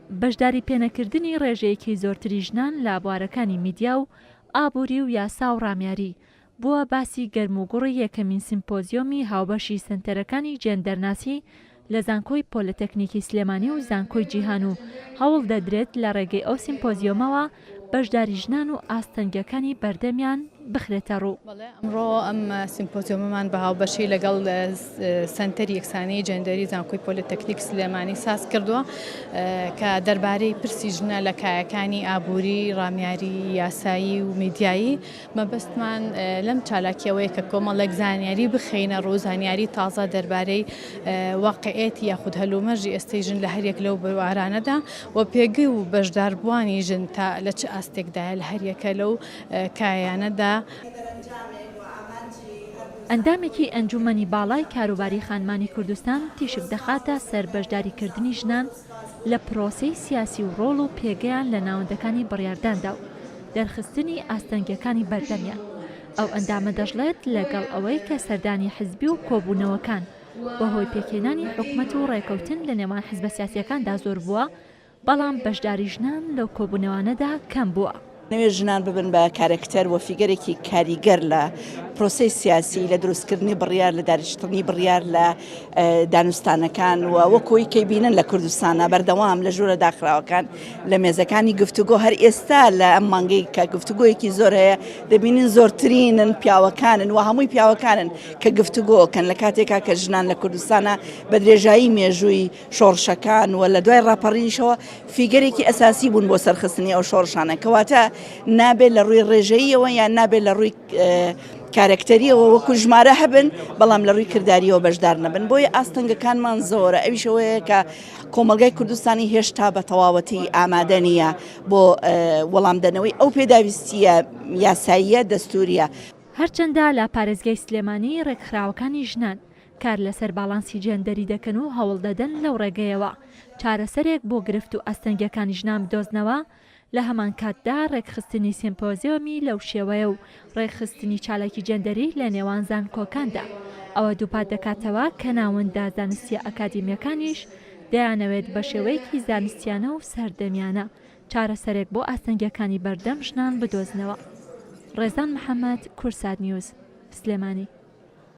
بەشداری پێنەکردنی ڕێژەیەکی زۆرتری ژنان لە بوارەکانی میدیا و ئابووری و یاسا و ڕامیاری بووە باسی گەرموگوڕی یەکەمین سیمپۆزیۆمی هاوبەشی سنتەرەکانی جێندەرناسی لە زانکۆی پۆلتەکنیکی سلێمانی و زانکۆی جیهان و هەوڵ دەدرێت لە ڕێگەی ئەو سیمپۆزیۆمەوە بەشداری ژنان و ئاستەنگەکانی بەردەمیان بخرێتە ڕوو. ئەمڕۆ ئەم سیمپۆزیۆمەمان بە هاوبەشی لەگەڵ سنتەری یەکسانەی جێندەری زانکۆی پۆلتەکنیک سلێمانی ساز کردووە کە دەربارەی پرسی ژنە لە کایەکانی ئابووری، ڕامیاری، یاسایی و میدیایی مەبەستمان لەم چالاکیەوەی کە کۆمەڵێک زانیاری بخەینە ڕوو، زانیاری تازە دەربارەی واقعێتی یاخود هەلومەرجی ئێستەی ژن لە هەریەک لەو بوارانەدا و پێگەی و بەشداربووانی ژن تا لە چ ئاستێکدایە لە هەریەکە لەو کایانەدا. ئەندامێکی ئەنجومەنی باڵای کاروباری خانمانی کوردستان تیشک دەخاتە سەر بەشداریکردنی ژنان لە پرۆسەی سیاسی و ڕۆڵ و پێگەیان لە ناوەندەکانی بڕیارداندا و دەرخستنی ئاستەنگەکانی بەردەمیان. ئەو ئەندامە دەژڵێت لەگەڵ ئەوەی کە سەردانی حزبی و کۆبوونەوەکان بەهۆی پێکێنانی حکومەت و ڕێکەوتن لە نێوان حزبە سیاسیەکاندا زۆر بووە، بەڵام بەشداری ژنان لەو کۆبوونەوانەدا کەم بووە. نوێ ژنان ببن بە کارکتەر و فیگەرێکی کاریگەر لە پرۆسەی سیاسی، لە دروستکردنی بڕیار، لە داریشتنی بڕیار لە دانوستانەکان و وەکۆی کەی بینن لە کوردستانە بەردەوام لە ژوورە داخراوەکان لە مێزەکانی گفتوگۆ هەر ئێستا لە ئەم مانگەی کە گفتوگۆیەکی زۆر هەیە دەبینین زۆرترینن پیاوەکانن و هەمووی پیاوەکانن کە گفتوگۆکەن لە کاتێکا کە ژنان لە کوردستانە بە درێژایی مێژووی شۆڕشەکان و لە دوای ڕاپەڕینیشەوە فیگەرێکی ئەساسی بوون بۆ سەرخستنی ئەو شۆڕشانە کەواتە نابێت لە ڕووی ڕێژەییەوە یان نابێت لە ڕووی کارکتەریەوە وەکو ژمارە هەبن بەڵام لە ڕووی کردداریەوە بەشدار نەبن. بۆیە ئاستەنگەکانمان زۆرە، ئەویشەوەیە کە کۆمەلگای کوردستانی هێشتا بە تەواوەتی ئامادە نییە بۆ وەڵامدەنەوەی ئەو پێداویستیە یاساییە دەستوریە. هەرچەندە لە پارێزگای سلێمانی ڕێکخراوەکانی ژنان کار لەسەر باڵانسی جێندەری دەکەن و هەوڵ دەدەن لەو ڕێگەیەوە چارەسەرێک بۆ گرفت و ئاستەنگەکانی ژنان بدۆزنەوە. لە هەمان کاتدا ڕێکخستنی سیمپۆزیۆمی لەو شێوەیە و ڕێکخستنی چالاکی جێندەری لە نێوان زانکۆکاندا ئەوە دووپات دەکاتەوە کە ناوەندە زانستی ئەکادیمیەکانیش دەیانەوێت بە شێوەیەکی زانستیانە و سەردەمیانە چارەسەرێک بۆ ئاستەنگەکانی بەردەم ژنان بدۆزنەوە. ڕێزان محەممەد، کورسات نیوز، سلێمانی.